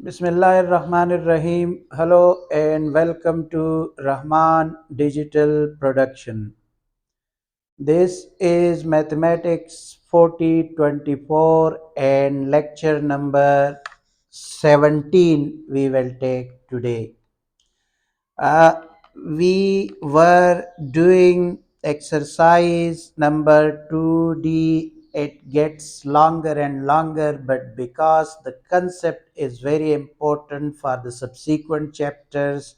Bismillahirrahmanirrahim. Hello and welcome to Rahman Digital Production. This is Mathematics 4024 and lecture number 17 we will take today. Uh, we were doing exercise number 2D. It gets longer and longer, but because the concept is very important for the subsequent chapters,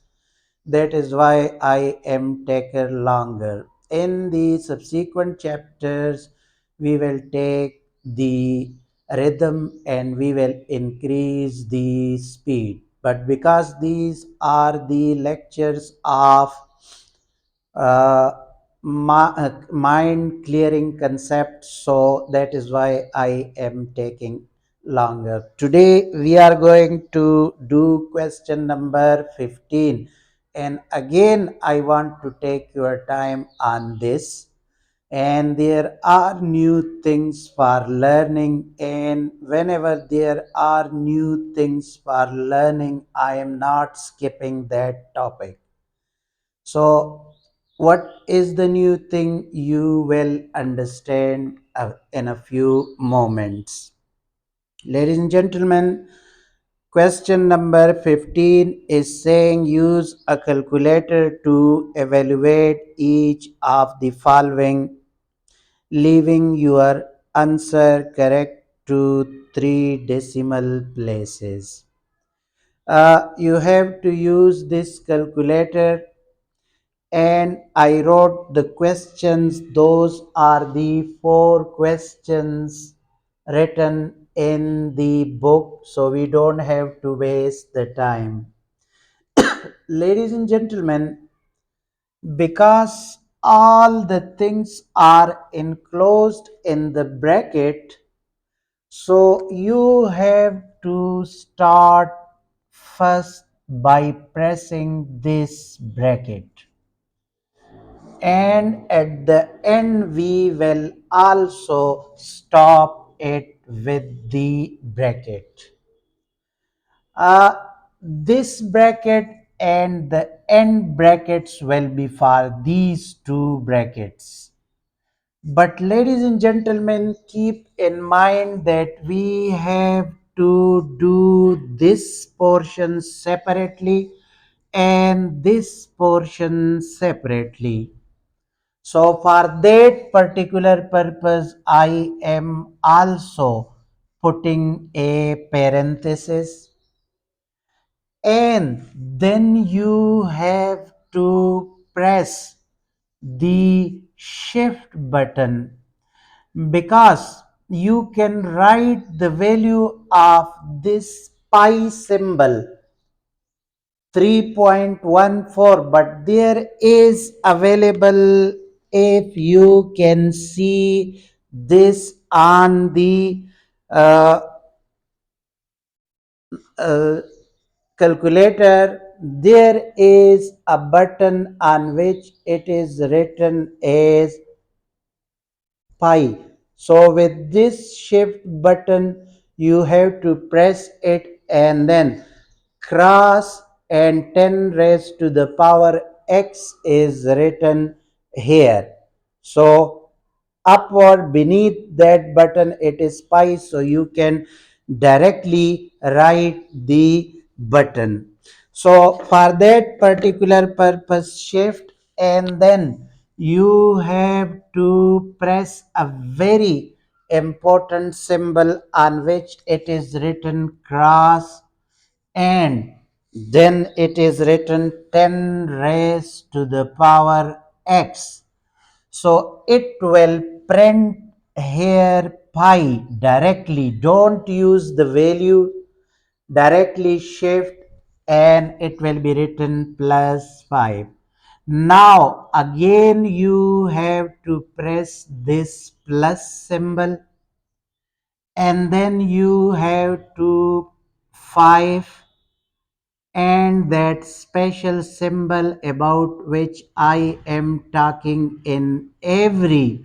that is why I am taking longer. In the subsequent chapters, we will take the rhythm and we will increase the speed. But because these are the lectures of uh, mind clearing concept, so that is why I am taking longer. Today we are going to do question number 15, and again I want to take your time on this, and there are new things for learning, and whenever there are new things for learning I am not skipping that topic. So, what is the new thing you will understand in a few moments? Ladies and gentlemen, question number 15 is saying use a calculator to evaluate each of the following, leaving your answer correct to three decimal places. You have to use this calculator, and I wrote the questions. Those are the four questions written in the book, so we don't have to waste the time. Ladies and gentlemen, because all the things are enclosed in the bracket, so you have to start first by pressing this bracket, and at the end we will also stop it with the bracket. uh, this bracket and the end brackets will be for these two brackets, but ladies and gentlemen, keep in mind that we have to do this portion separately and this portion separately. So for that particular purpose, I am also putting a parenthesis, and then you have to press the shift button, because you can write the value of this pi symbol 3.14, but there is available, if you can see this on the uh, uh, calculator, there is a button on which it is written as pi. So with this shift button, you have to press it and then cross, and 10 raised to the power x is written here. So upward beneath that button it is pi, so you can directly write the button. So for that particular purpose, shift, and then you have to press a very important symbol on which it is written cross, and then it is written 10 raised to the power x. So it will print here pi directly. Don't use the value, directly shift, and it will be written plus 5. Now again you have to press this plus symbol, and then you have to 5 and that special symbol about which I am talking in every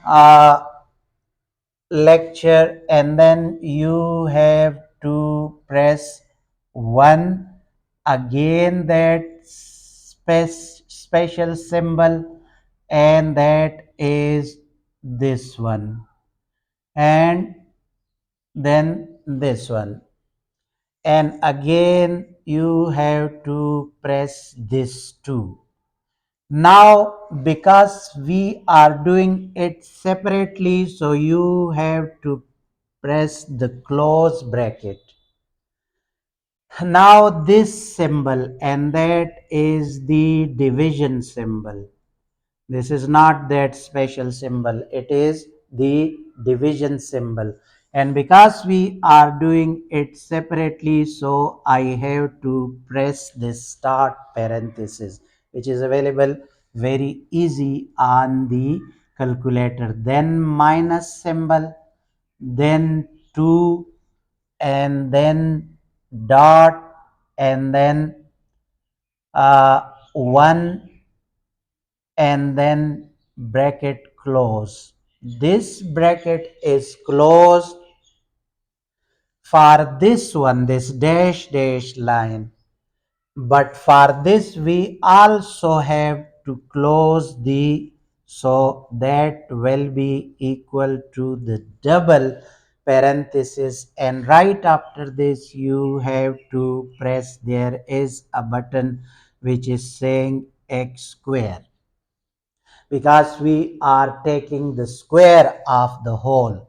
uh, lecture, and then you have to press 1, again that special symbol, and that is this one, and then this one, and again you have to press this too. Now, because we are doing it separately, so you have to press the close bracket. Now, this symbol, and that is the division symbol. This is not that special symbol, it is the division symbol. And because we are doing it separately, so I have to press this start parenthesis, which is available very easy on the calculator. Then minus symbol, then 2, and then dot, and then 1, and then bracket close. This bracket is closed for this one, this dash dash line. But for this we also have to close the, so that will be equal to the double parenthesis, and right after this you have to press, there is a button which is saying x square, because we are taking the square of the whole.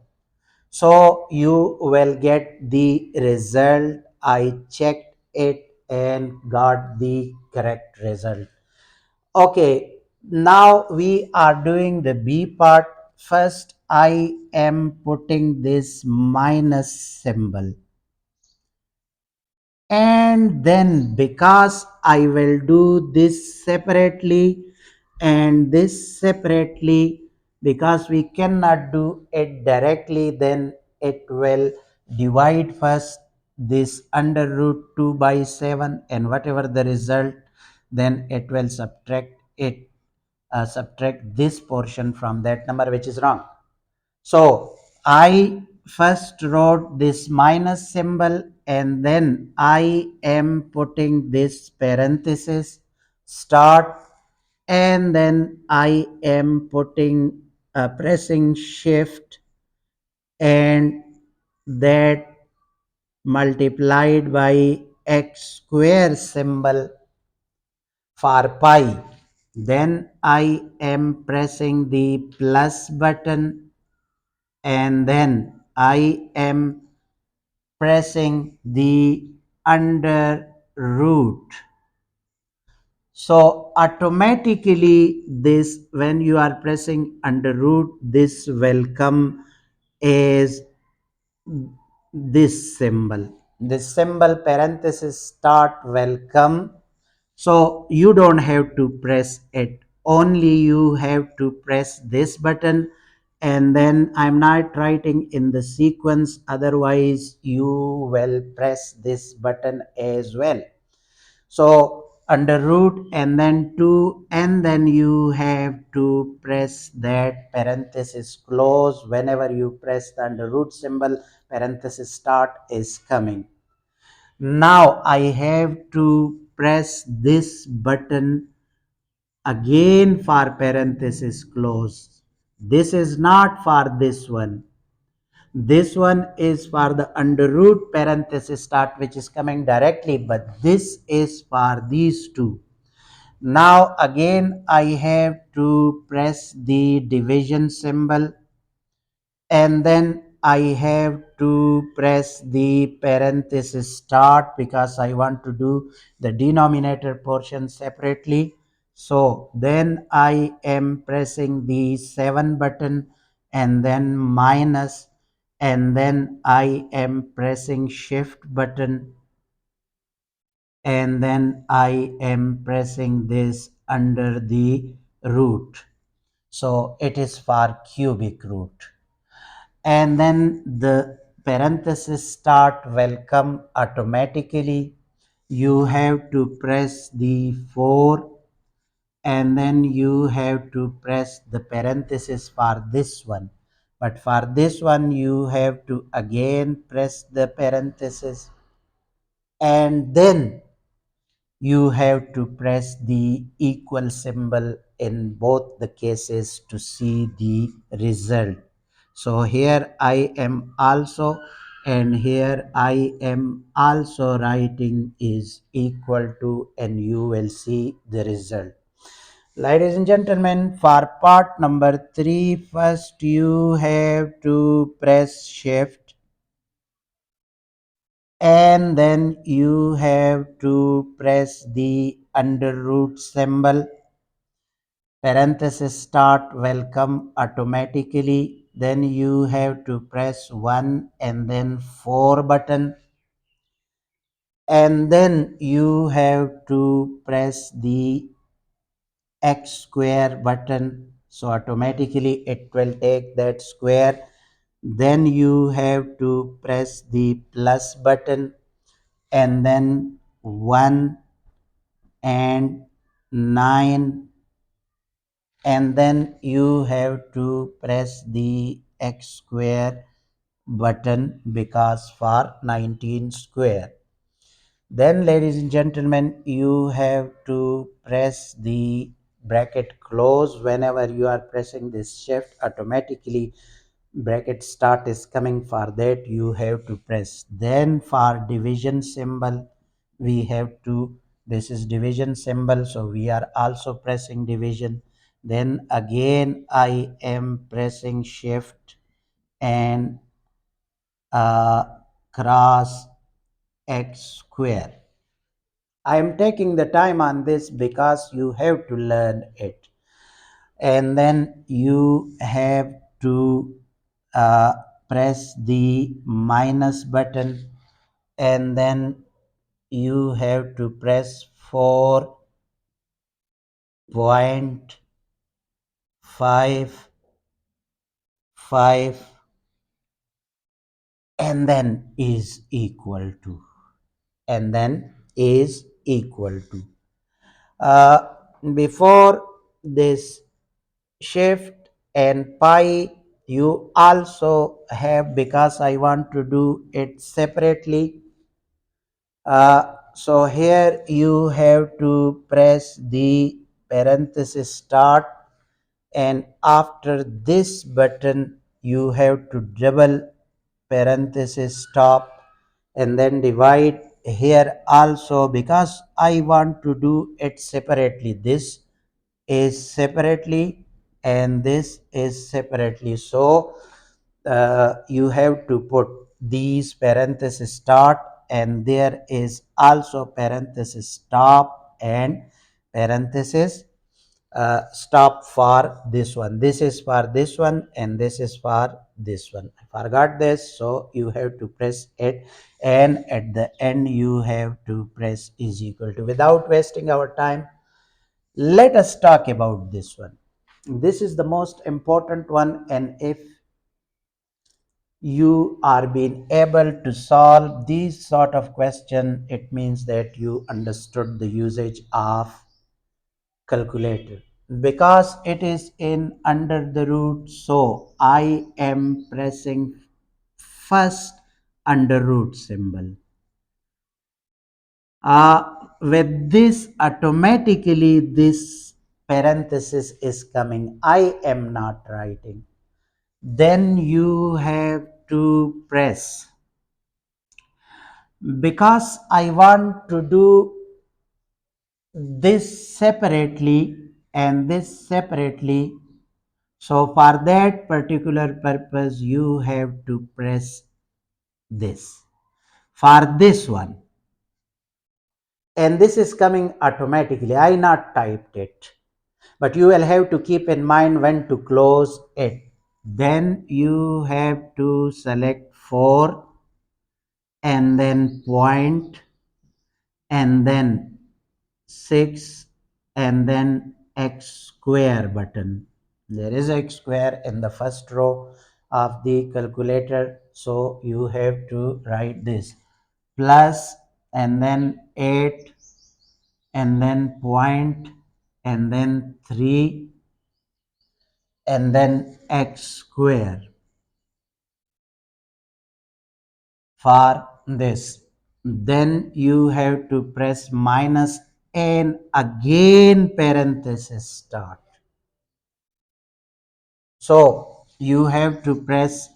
So you will get the result. I checked it and got the correct result. Okay, now we are doing the B part. First, I am putting this minus symbol, and then because I will do this separately and this separately, because we cannot do it directly, then it will divide first this under root 2 by 7, and whatever the result, then it will subtract this portion from that number which is wrong. So I first wrote this minus symbol, and then I am putting this parenthesis start, and then I am putting pressing shift, and that multiplied by x square symbol for pi. Then I am pressing the plus button, and then I am pressing the under root. So automatically this, when you are pressing under root, this will come as this symbol. This symbol parenthesis start will come. So you don't have to press it. Only you have to press this button, and then I'm not writing in the sequence, otherwise you will press this button as well. So under root and then 2, and then you have to press that parenthesis close. Whenever you press the under root symbol, parenthesis start is coming. Now I have to press this button again for parenthesis close. This is not for this one. This one is for the under root parenthesis start, which is coming directly, but this is for these two. Now again I have to press the division symbol, and then I have to press the parenthesis start because I want to do the denominator portion separately. So then I am pressing the 7 button, and then minus, and then I am pressing shift button, and then I am pressing this under the root. So it is for cubic root. And then the parenthesis start will come automatically. You have to press the 4, and then you have to press the parenthesis for this one. but for this one you have to again press the parenthesis, and then you have to press the equal symbol in both the cases to see the result. So here I am also, and here I am also writing is equal to, and you will see the result. Ladies and gentlemen, for part number 3, first you have to press shift, and then you have to press the under root symbol, parenthesis start will come automatically, then you have to press 1 and then 4 button, and then you have to press the x square button, so automatically it will take that square. Then you have to press the plus button, and then 1 and 9, and then you have to press the x square button because for 19 square. Then ladies and gentlemen, you have to press the bracket close. Whenever you are pressing this shift, automatically bracket start is coming. For that you have to press. Then for division symbol we have to, this is division symbol, so we are also pressing division. Then again I am pressing shift and cross x square. I am taking the time on this because you have to learn it. And then you have to uh, press the minus button, and then you have to press 4.55, and then is equal to, and then is equal to. Uh, Before this shift and pi, you also have, because I want to do it separately, so here you have to press the parenthesis start, and after this button you have to double parenthesis stop, and then divide. Here also, because I want to do it separately, this is separately and this is separately, so you have to put these parenthesis start, and there is also parenthesis stop and parenthesis stop for this one. This is for this one and this is for this one. I forgot this, so you have to press it, and at the end you have to press is equal to. Without wasting our time, let us talk about this one. This is the most important one, and if you are being able to solve these sort of question, it means that you understood the usage of calculator. Because it is in under the root, so I am pressing first under root symbol. With this, automatically this parenthesis is coming. I am not writing. Then you have to press, because I want to do this separately and this separately. So for that particular purpose, you have to press this for this one, and this is coming automatically. I not typed it, but you will have to keep in mind when to close it. Then you have to select 4 and then point, and then 6 and then x square button. There is x square in the first row of the calculator, so you have to write this plus, and then 8 and then point, and then 3 and then x square. for this. Then you have to press minus and again parenthesis start. So you have to press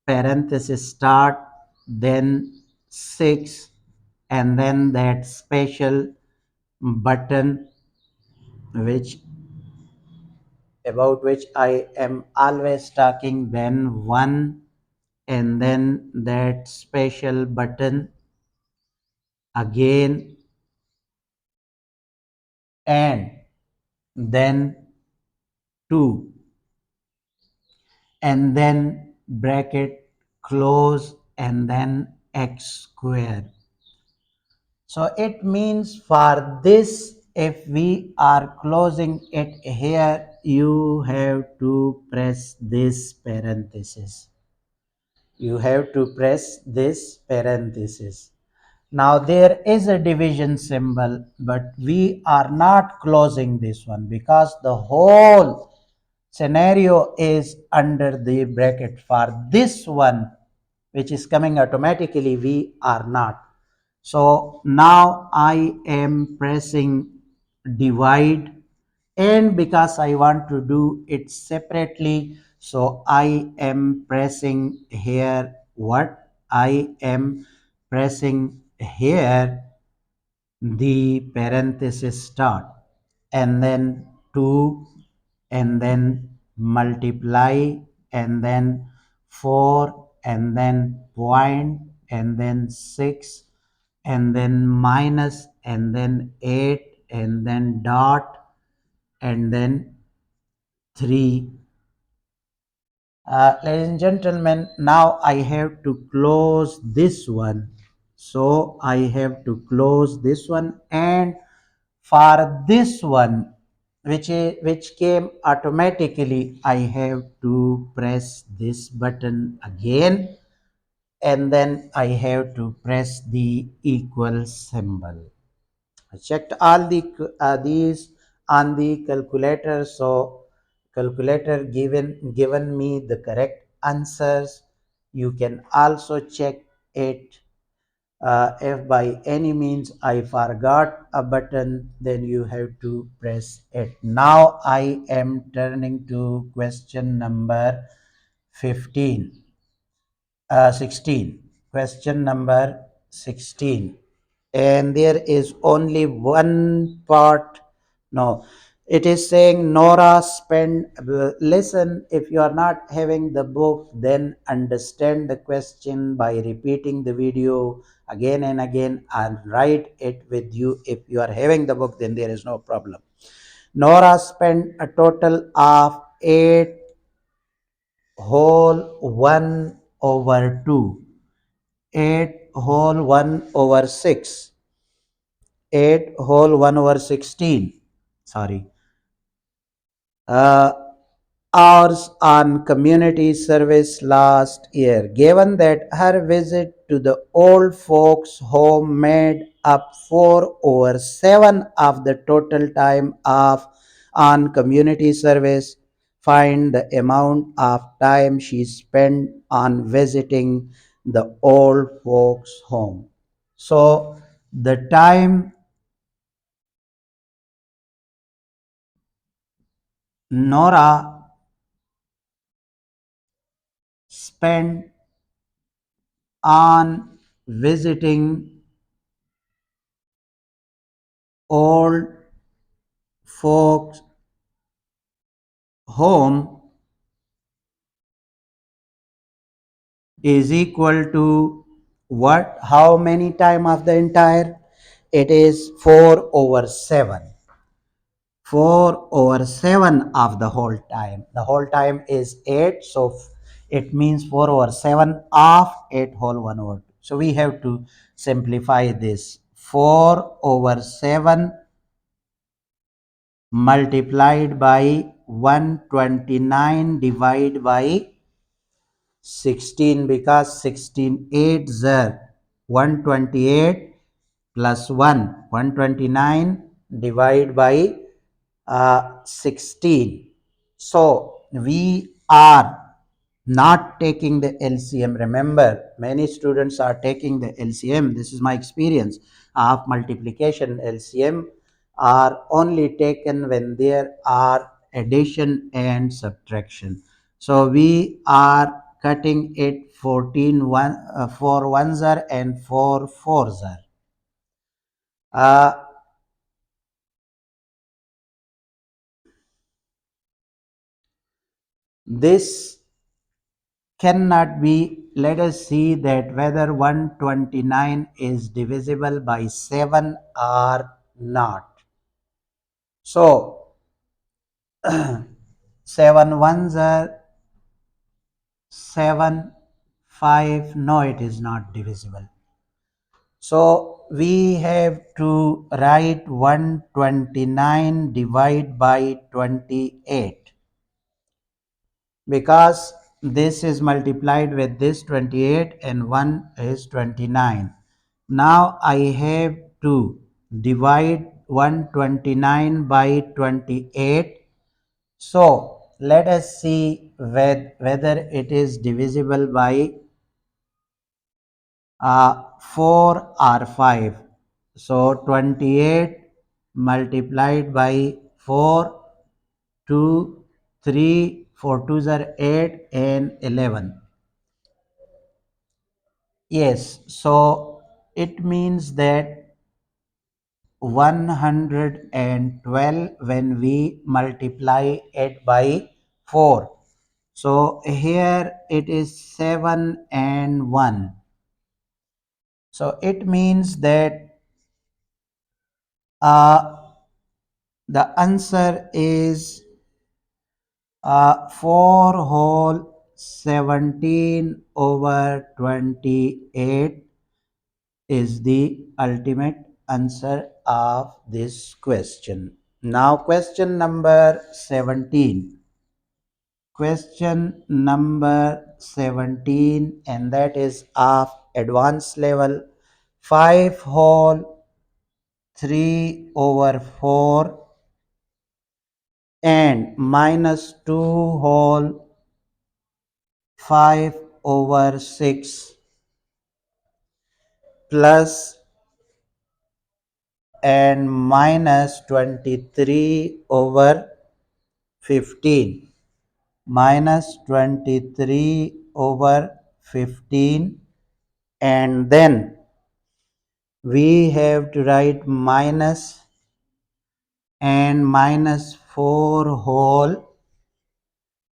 parenthesis start, then 6, and then that special button which about which I am always talking, then 1, and then that special button again, and then 2, and then bracket close, and then x square. So it means for this, if we are closing it here, you have to press this parenthesis. You have to press this parenthesis. Now there is a division symbol, but we are not closing this one because the whole scenario is under the bracket. For this one, which is coming automatically, we are not. So now I am pressing divide, and because I want to do it separately, so I am pressing here what? I am pressing here the parenthesis start, and then 2, and then multiply, and then 4, and then point, and then 6, and then minus, and then 8, and then dot, and then 3. Ladies and gentlemen, now I have to close this one. So I have to close this one, and for this one, which came automatically, I have to press this button again, and then I have to press the equal symbol. I checked all these on the calculator, so calculator given me the correct answers. You can also check it. If by any means I forgot a button, then you have to press it. Now I am turning to question number 15. 16. Question number 16. And there is only one part. No, it is saying Nora spend. Listen, if you are not having the book, then understand the question by repeating the video again and again and write it with you. If you are having the book, then there is no problem. Nora spent a total of 8 whole 1 over 2, 8 whole 1 over 6, 8 whole 1 over 16, sorry, uh, hours on community service last year. Given that her visit to the old folks home made up 4 over 7 of the total time of on community service, find the amount of time she spent on visiting the old folks home. So the time Nora spent on visiting old folks home is equal to what? How many time of the entire? It is 4 over 7. 4 over 7 of the whole time. The whole time is 8, so it means 4 over 7 of 8 whole 1 over 2. So we have to simplify this. 4 over 7 multiplied by 129 divided by 16, because 16 8 are 128 plus 1, 129 divided by 16. So we are not taking the LCM. Remember, many students are taking the LCM. This is my experience of multiplication. LCM are only taken when there are addition and subtraction. So we are cutting it 4 ones are and 4 fours are. This cannot be. Let us see that whether 129 is divisible by 7 or not. So 7 ones are 7, 5. No, it is not divisible. So we have to write 129 divided by 28, because this is multiplied with this 28 and 1 is 29. Now I have to divide 129 by 28. So let us see whether it is divisible by 4 or 5. So 28 multiplied by 4, 2, 3, 4 twos are 8 and 11. Yes, so it means that 112 when we multiply it by 4. So here it is 7 and 1. So it means that the answer is 4 whole 17 over 28 is the ultimate answer of this question. Now question number 17. Question number 17, and that is of advanced level. 5 whole 3 over 4 and minus 2 whole 5 over 6 plus and minus 23 over 15, minus 23 over 15, and then we have to write minus and minus 4 whole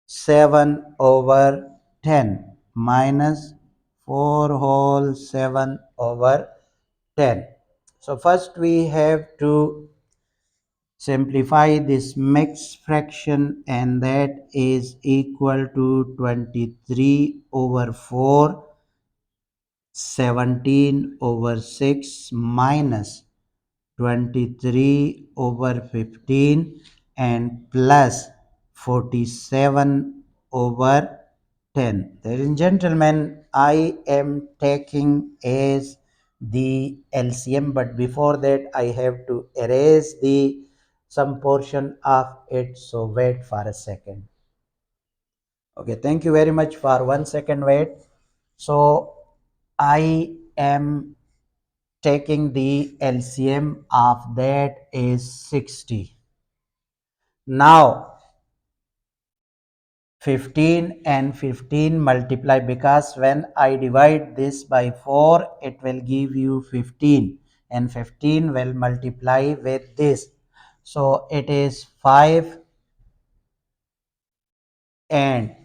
7 over 10, minus 4 whole 7 over 10. So first we have to simplify this mixed fraction, and that is equal to 23 over 4, 17 over 6 minus 23 over 15 and plus 47 over 10. Ladies and gentlemen, I am taking as the LCM, but before that I have to erase the some portion of it, so wait for a second. Okay, thank you very much for 1 second wait. So I am taking the LCM of that is 60. Now 15 and 15 multiply, because when I divide this by 4 it will give you 15, and 15 will multiply with this. So it is 5 and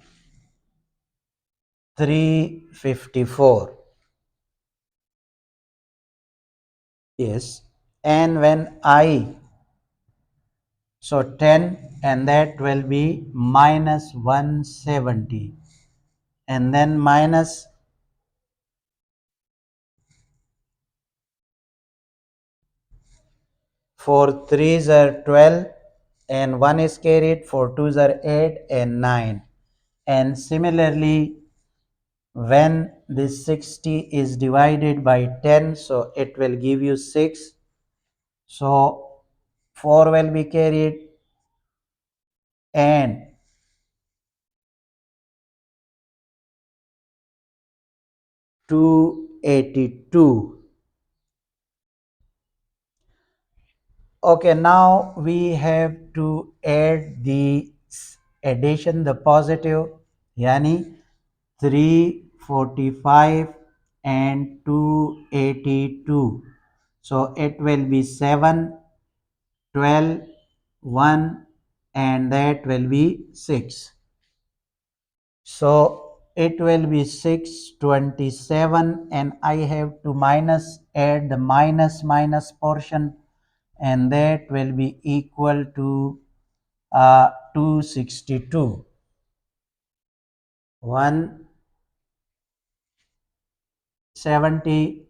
354. Yes, and when I, so 10, and that will be minus 170, and then minus 4 threes are 12 and 1 is carried, 4 twos are 8 and 9. And similarly, when this 60 is divided by 10, so it will give you 6. So 4 will be carried, and 282. Okay, now we have to add the addition, the positive, yani 345 and 282. So it will be 7, 12, 1, and that will be 6. So it will be 627, and I have to add the minus portion, and that will be equal to 262. 170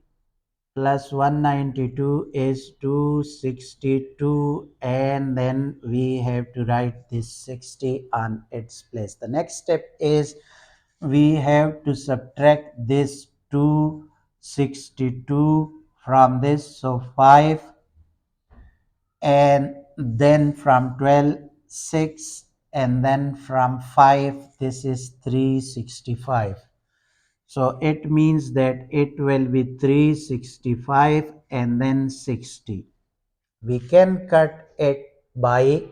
plus 192 is 262, and then we have to write this 60 on its place. The next step is we have to subtract this 262 from this, so 5, and then from 12 6, and then from 5 this is 365. So it means that it will be 365 and then 60. We can cut it by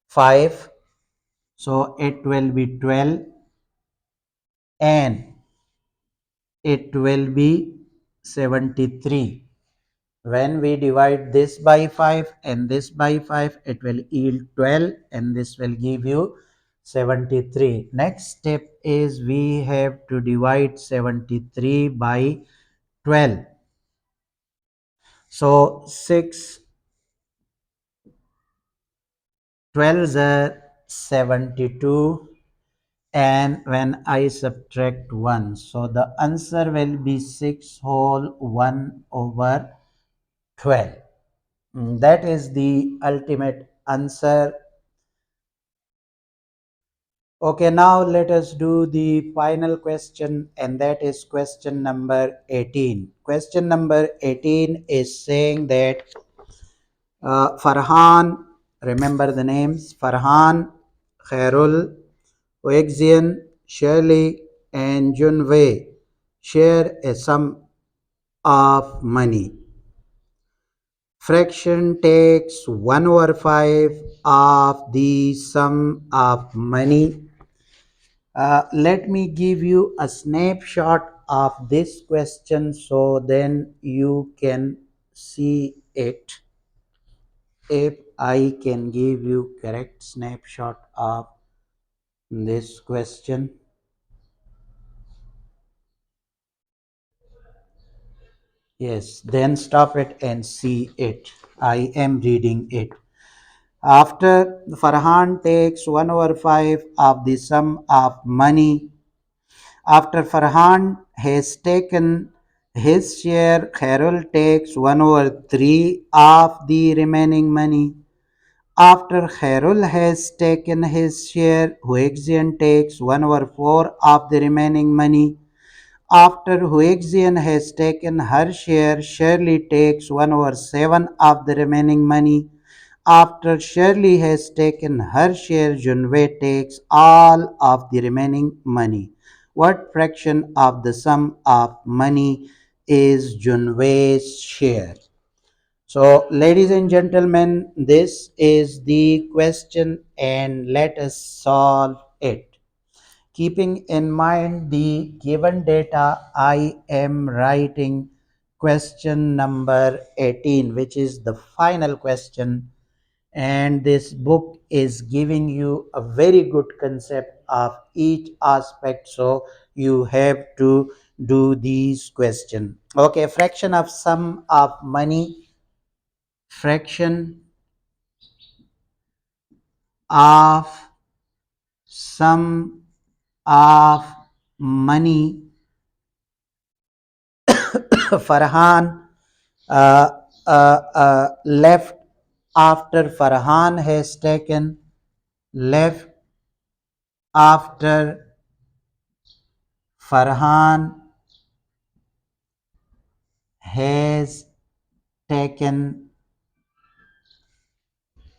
5, so it will be 12, and it will be 73. When we divide this by 5 and this by 5, it will yield 12, and this will give you 73. Next step is we have to divide 73 by 12. So 6 12s are 72, and when I subtract 1, so the answer will be 6 whole 1 over 12. That is the ultimate answer. Okay, now let us do the final question, and that is question number 18. Question number 18 is saying that Farhan, remember the names Farhan, Khairul, Oexian, Shirley, and Junwei share a sum of money. Fraction takes 1 over 5 of the sum of money. Let me give you a snapshot of this question so then you can see it. If I can give you correct snapshot of this question. Yes, then stop it and see it. I am reading it. After Farhan takes 1 over 5 of the sum of money, after Farhan has taken his share, Khairul takes 1 over 3 of the remaining money. After Khairul has taken his share, Huixian takes 1 over 4 of the remaining money. After Huixian has taken her share, Shirley takes 1 over 7 of the remaining money. After Shirley has taken her share, Junwei takes all of the remaining money. What fraction of the sum of money is Junwei's share? So, ladies and gentlemen, this is the question, and let us solve it. Keeping in mind the given data, I am writing question number 18, which is the final question. And this book is giving you a very good concept of each aspect. So you have to do these questions. Okay, fraction of sum of money, fraction of sum of money. Farhan left after Farhan has taken, left after Farhan has taken,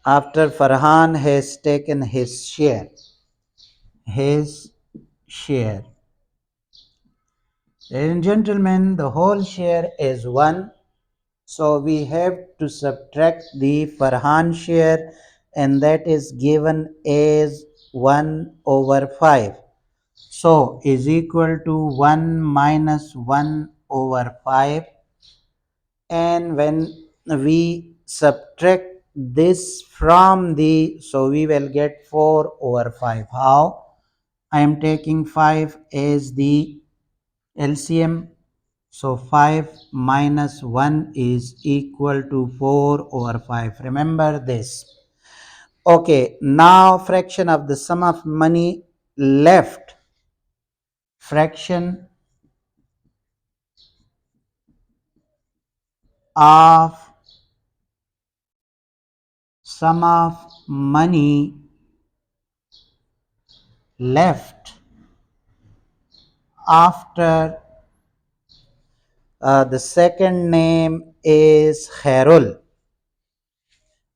after Farhan has taken his share, Ladies and gentlemen, the whole share is 1. So we have to subtract the Farhan share, and that is given as 1 over 5. So is equal to 1 minus 1 over 5. And when we subtract this from the, so we will get 4 over 5. How? I am taking 5 as the LCM. So 5 minus 1 is equal to 4 over 5. Remember this. Okay, now fraction of the sum of money left. Fraction of sum of money left after the second name is Khairul.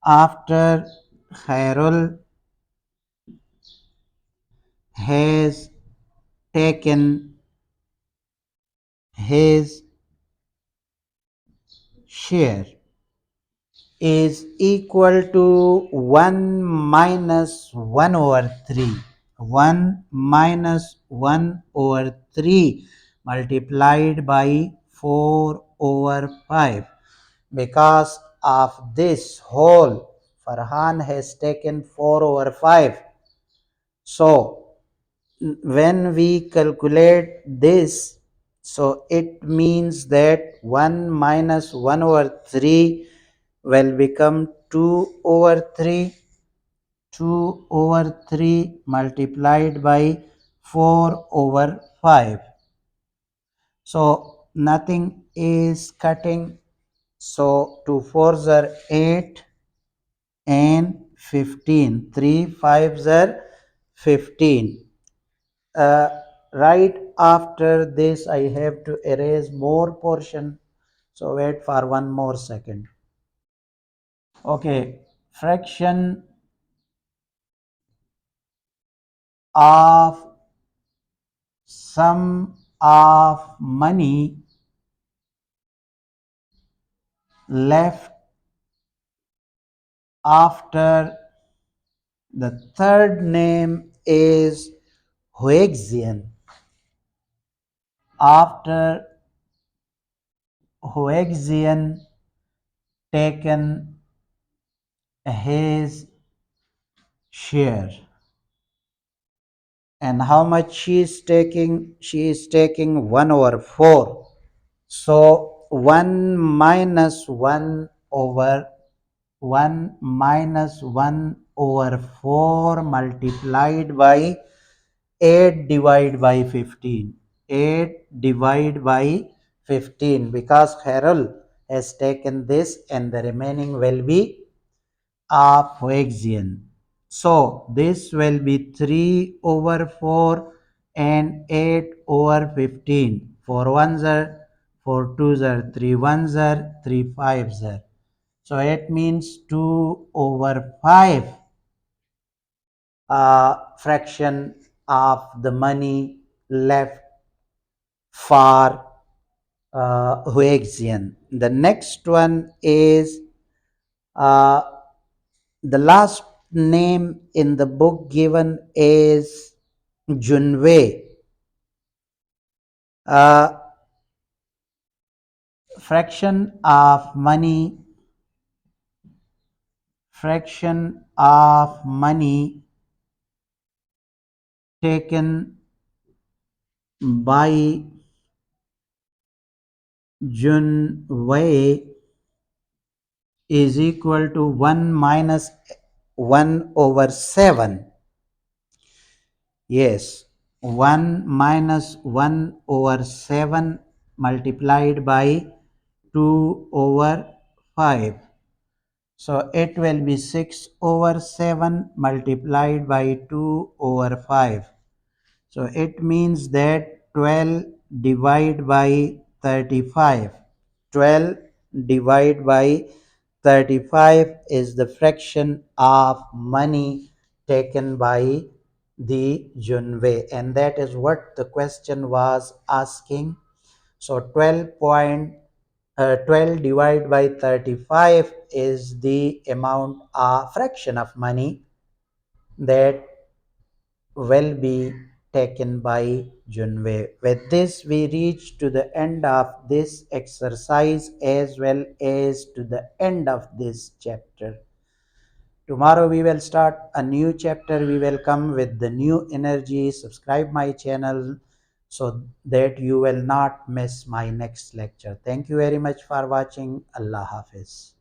After Khairul has taken his share is equal to 1 minus 1 over 3. 1 minus 1 over 3 multiplied by 4 over 5. Because of this whole, Farhan has taken 4 over 5. So when we calculate this, so it means that 1 minus 1 over 3 will become 2 over 3. 2 over 3 multiplied by 4 over 5. So nothing is cutting. So 2 fours are 8 and 15. 3 fives are 15. uh, right after this I have to erase more portion, so wait for one more second. Okay, fraction of sum of money left after the third name is Huexian. After Huexian taken his share. And how much she is taking? She is taking 1 over 4. So 1 minus 1 over 1 minus 1 over 4 multiplied by 8 divided by 15. 8 divided by 15, because Harold has taken this and the remaining will be of Higgs. So this will be 3 over 4 and 8 over 15. 4 ones are, 4 twos are, 3 ones are, 3 fives are. So it means 2 over 5 fraction of the money left for Huixian. The next one is uh, the last name in the book given is Junwei. Uh, fraction of money, fraction of money taken by Junwei is equal to 1 minus 1 over 7. Yes, 1 minus 1 over 7 multiplied by 2 over 5. So it will be 6 over 7 multiplied by 2 over 5. So it means that 12 divided by 35. 12 divided by 35 is the fraction of money taken by the Junwei, and that is what the question was asking. So 12 divided by 35 is the amount, a fraction of money that will be taken by Junwei. With this, we reach to the end of this exercise as well as to the end of this chapter. Tomorrow we will start a new chapter. We will come with the new energy. Subscribe my channel so that you will not miss my next lecture. Thank you very much for watching. Allah Hafiz.